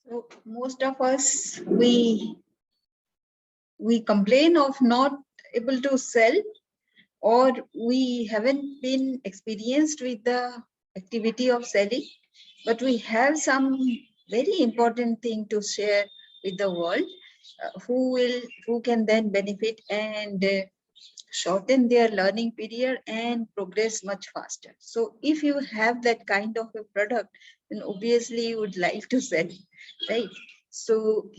So most of us, we complain of not able to sell, or we haven't been experienced with the activity of selling, but we have some very important thing to share with the world, who can then benefit and shorten their learning period and progress much faster. So if you have that kind of a product, then obviously you would like to sell, right? So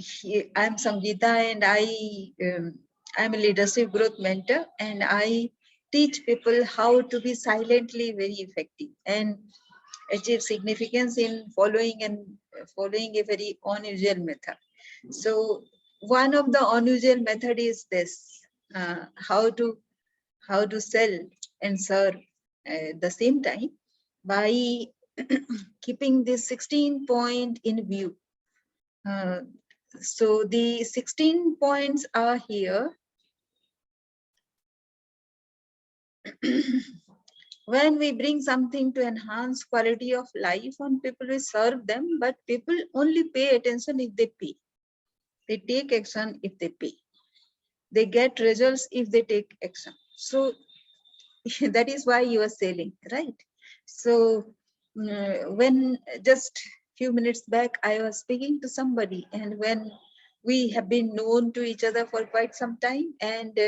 I'm Sangeeta, and I'm a leadership growth mentor, and I teach people how to be silently very effective and achieve significance in following a very unusual method. So one of the unusual method is this: how to sell and serve at the same time by keeping this 16 point in view. Uh, so the 16 points are here. When we bring something to enhance quality of life on people, we serve them, but people only pay attention if they pay. They take action if they pay. They get results if they take action. So that is why you are selling, right? So when just few minutes back I was speaking to somebody, and when we have been known to each other for quite some time, and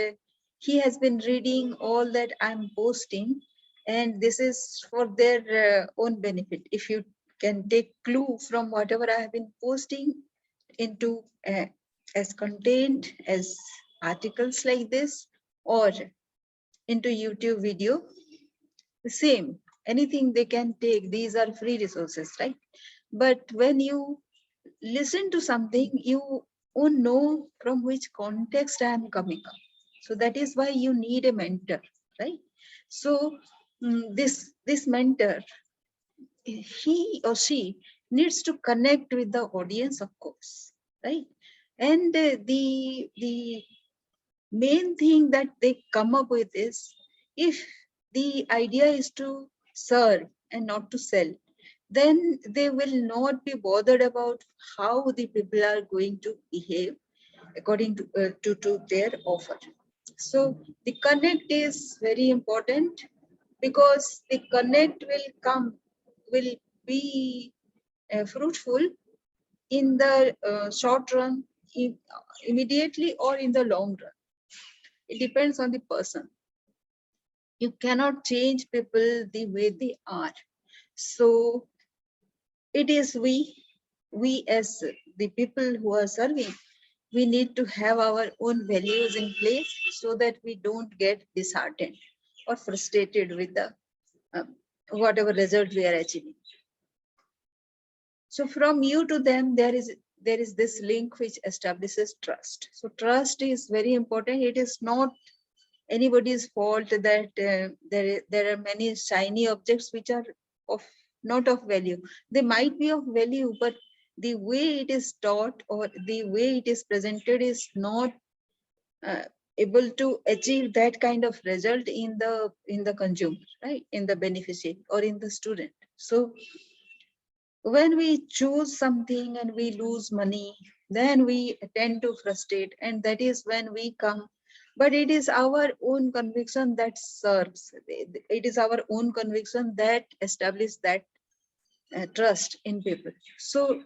he has been reading all that I'm posting, and this is for their own benefit. If you can take clue from whatever I have been posting into as content, as articles like this, or into YouTube video, the same, anything they can take, these are free resources, right? But when you listen to something, you won't know from which context I am coming up. So that is why you need a mentor, right? So this mentor, he or she needs to connect with the audience, of course, right? And the main thing that they come up with is, if the idea is to serve and not to sell, then they will not be bothered about how the people are going to behave according to their offer. So the connect is very important, because the connect will be fruitful in the short run, immediately, or in the long run. It depends on the person. You cannot change people the way they are. So it is we as the people who are serving, we need to have our own values in place, so that we don't get disheartened or frustrated with the whatever result we are achieving. So from you to them, there is this link which establishes trust. So trust is very important. It is not anybody's fault that there are many shiny objects which are of not of value. They might be of value, but the way it is taught or the way it is presented is not uh, able to achieve that kind of result in the consumer, right, in the beneficiary or in the student. So when we choose something and we lose money, then we tend to frustrate, and that is when we come. But it is our own conviction that serves. It is our own conviction that establishes that trust in people. So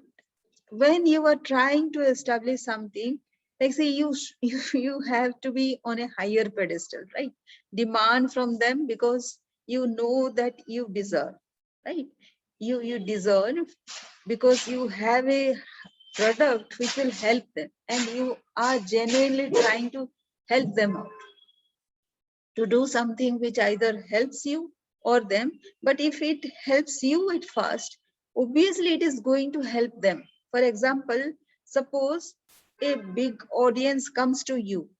when you are trying to establish something, like say you have to be on a higher pedestal, right? Demand from them, because you know that you deserve, right? You deserve, because you have a product which will help them, and you are genuinely trying to help them out to do something which either helps you or them. But if it helps you at first, obviously it is going to help them. For example, suppose a big audience comes to you,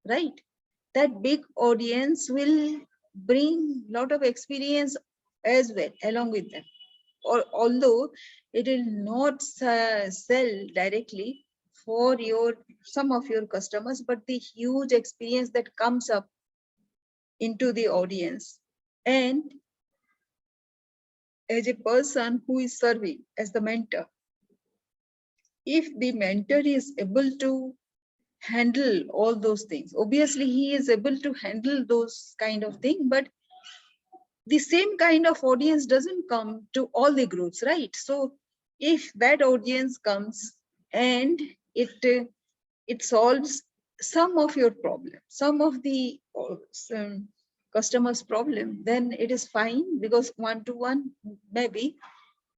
right? That big audience will bring lot of experience as well along with them, or although it will not sell directly for your some of your customers, but the huge experience that comes up into the audience. And as a person who is serving as the mentor, if the mentor is able to handle all those things, obviously he is able to handle those kind of things, but the same kind of audience doesn't come to all the groups, right? So if that audience comes and it solves some of your problem, some of the some customers problem, then it is fine, because one-to-one maybe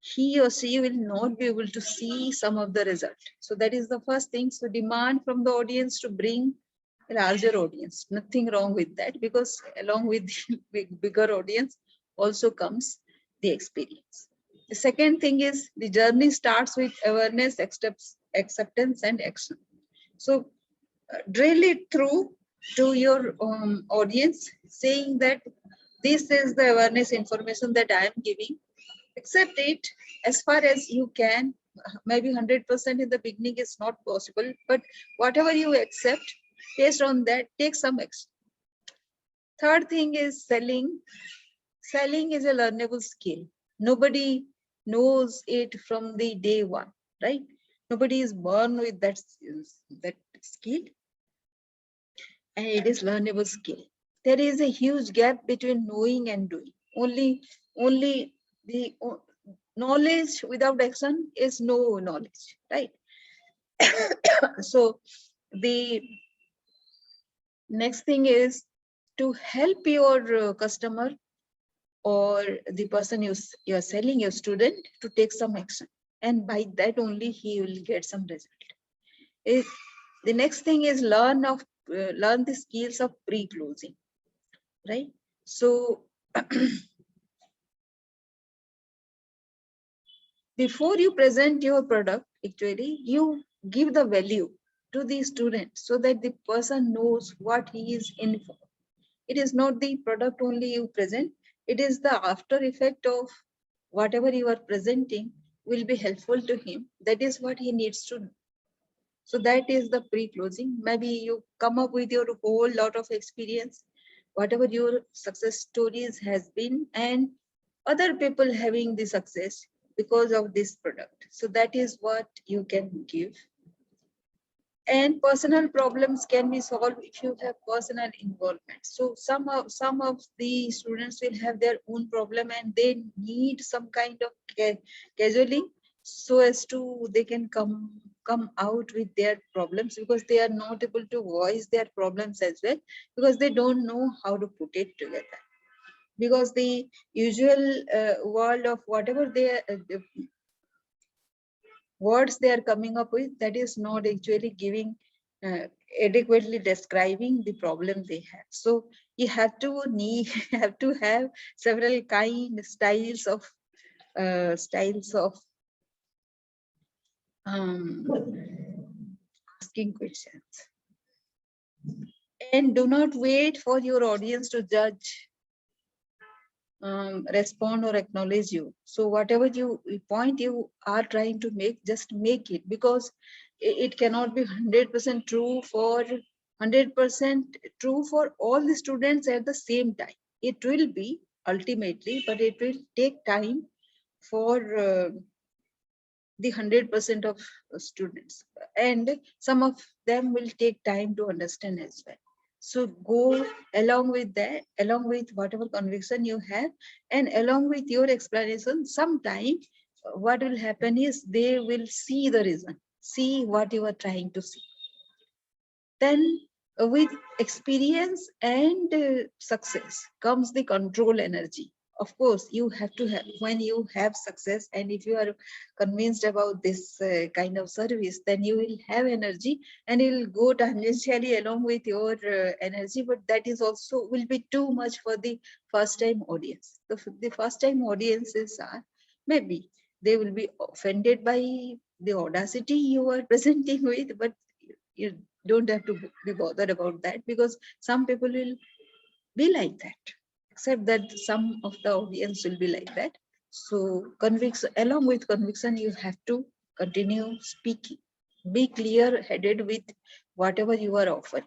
he or she will not be able to see some of the result. So that is the first thing. So demand from the audience to bring a larger audience. Nothing wrong with that, because along with the bigger audience also comes the experience. The second thing is the journey starts with awareness, acceptance, and action. So drill it through to your audience, saying that this is the awareness information that I am giving. Accept it as far as you can. Maybe 100% in the beginning is not possible, but whatever you accept, based on that, take some action. Third thing is selling. Selling is a learnable skill. Nobody knows it from the day one, right? Nobody is born with that skill, and it is learnable skill. There is a huge gap between knowing and doing. Only the knowledge without action is no knowledge, right? So the next thing is to help your customer or the person you are selling, your student, to take some action, and by that only he will get some result. The next thing is learn the skills of pre-closing, right? So before you present your product, actually you give the value to the student so that the person knows what he is in for. It is not the product only you present, it is the after effect of whatever you are presenting will be helpful to him. That is what he needs to know. So that is the pre-closing. Maybe you come up with your whole lot of experience, whatever your success stories has been, and other people having the success because of this product. So that is what you can give. And personal problems can be solved if you have personal involvement. So some of the students will have their own problem and they need some kind of scheduling, so as to they can come out with their problems, because they are not able to voice their problems as well, because they don't know how to put it together. Because the usual world of whatever the words they are coming up with, that is not actually giving adequately describing the problem they have. So you have to have to have several styles of asking questions. And do not wait for your audience to judge, respond, or acknowledge you. So whatever point you are trying to make, just make it, because it cannot be 100% true for 100% true for all the students at the same time. It will be ultimately, but it will take time for the 100% of students, and some of them will take time to understand as well. So go along with that, along with whatever conviction you have, and along with your explanation. Sometimes what will happen is they will see the reason, see what you are trying to see. Then with experience and success comes the control energy. Of course, you have to have, when you have success and if you are convinced about this kind of service, then you will have energy and it will go tangentially along with your energy, but that is also will be too much for the first time audience. The first time audiences are, maybe they will be offended by the audacity you are presenting with, but you don't have to be bothered about that, because some people will be like that, except that some of the audience will be like that. So conviction, along with conviction, you have to continue speaking. Be clear headed with whatever you are offering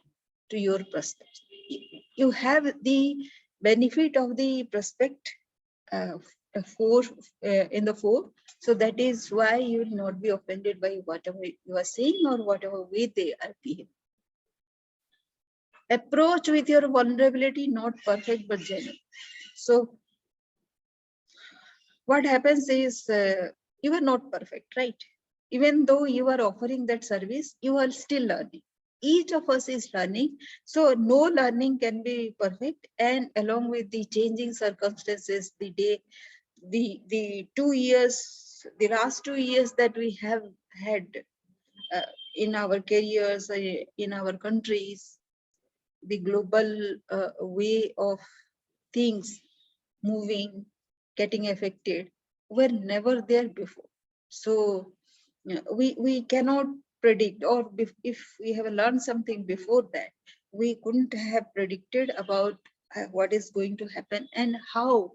to your prospects. You have the benefit of the prospect in the four. So that is why you will not be offended by whatever you are saying or whatever way they are behaving. Approach with your vulnerability, not perfect but genuine. So what happens is you are not perfect, right? Even though you are offering that service, you are still learning. Each of us is learning. So no learning can be perfect. And along with the changing circumstances, the 2 years, the last 2 years that we have had in our careers, in our countries, the global way of things moving, getting affected, were never there before. So we cannot predict, or if we have learned something before that, we couldn't have predicted about what is going to happen and how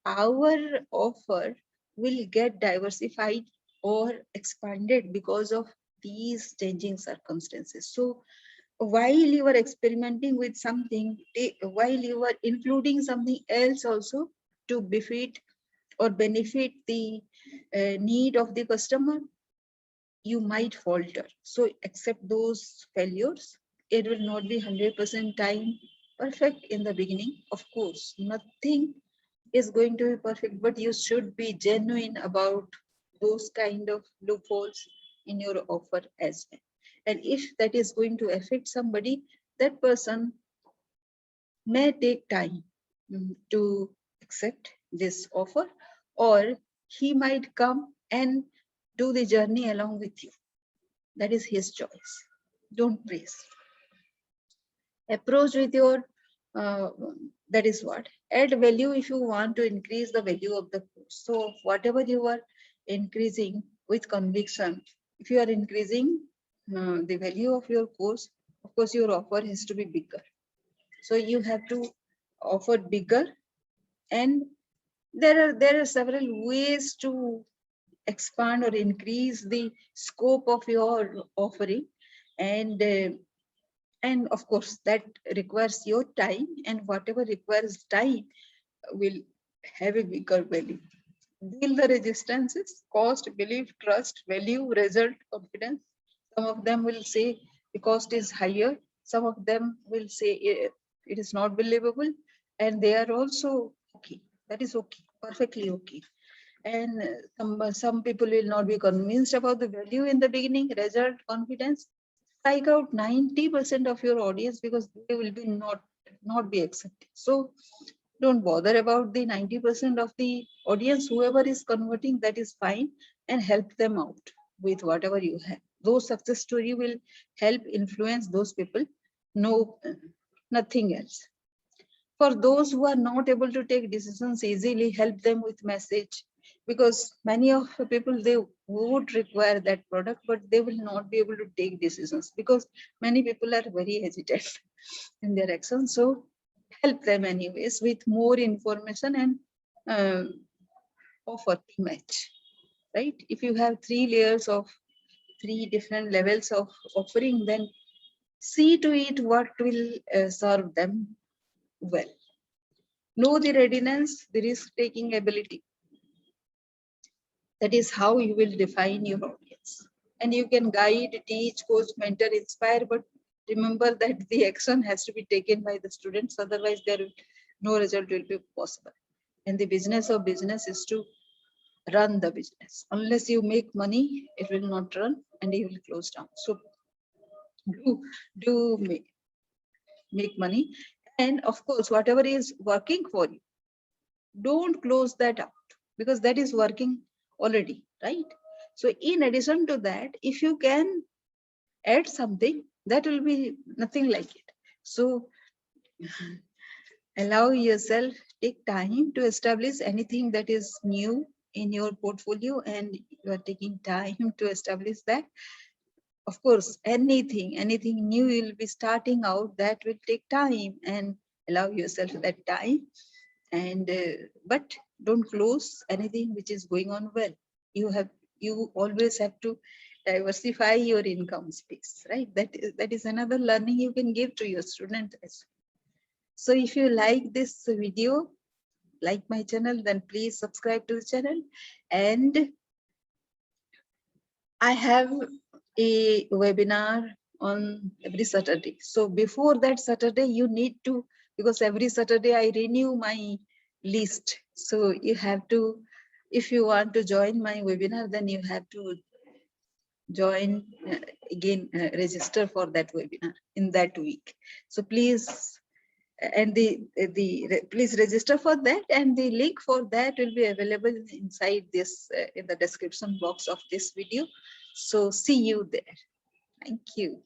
our offer will get diversified or expanded because of these changing circumstances. So while you are experimenting with something, while you are including something else also to befit or benefit the need of the customer, you might falter. So accept those failures. It will not be 100% time perfect in the beginning. Of course, nothing is going to be perfect, but you should be genuine about those kind of loopholes in your offer as well. And if that is going to affect somebody, that person may take time to accept this offer, or he might come and do the journey along with you. That is his choice. Don't praise. Approach with your, that is what, add value if you want to increase the value of the course. So whatever you are increasing with conviction, if you are increasing the value of your course, of course your offer has to be bigger. So you have to offer bigger, and there are several ways to expand or increase the scope of your offering, and of course that requires your time, and whatever requires time will have a bigger value. Deal the resistances: cost, belief, trust, value, result, confidence. Some of them will say the cost is higher. Some of them will say it is not believable, and they are also okay. That is okay, perfectly okay. And some people will not be convinced about the value in the beginning. Result, confidence. Strike out 90% of your audience, because they will be not be accepted. So don't bother about the 90% of the audience. Whoever is converting, that is fine, and help them out with whatever you have. Those success story will help influence those people. No, nothing else. For those who are not able to take decisions easily, help them with message, because many of the people, they would require that product, but they will not be able to take decisions because many people are very hesitant in their actions. So help them anyways with more information and offer the match, right? If you have 3 layers of 3 different levels of offering, then see to it what will serve them well. Know the readiness, the risk-taking ability. That is how you will define your audience. And you can guide, teach, coach, mentor, inspire, but remember that the action has to be taken by the students, otherwise no result will be possible. And the business of business is to run the business. Unless you make money, it will not run and you will close down. So do make money. And of course, whatever is working for you, don't close that out, because that is working already, right? So in addition to that, if you can add something, that will be nothing like it. So allow yourself, take time to establish anything that is new in your portfolio, and you are taking time to establish that. Of course, anything new you'll be starting out, that will take time, and allow yourself that time. And but don't close anything which is going on well. You always have to diversify your income space, right? That is another learning you can give to your student as well. So if you like this video, like my channel, then please subscribe to the channel. And I have a webinar on every Saturday. So before that Saturday, you need to, because every Saturday I renew my list. So you have to, if you want to join my webinar, then you have to join again, register for that webinar in that week. So please, and please register for that, and the link for that will be available inside this in the description box of this video. So see you there. Thank you.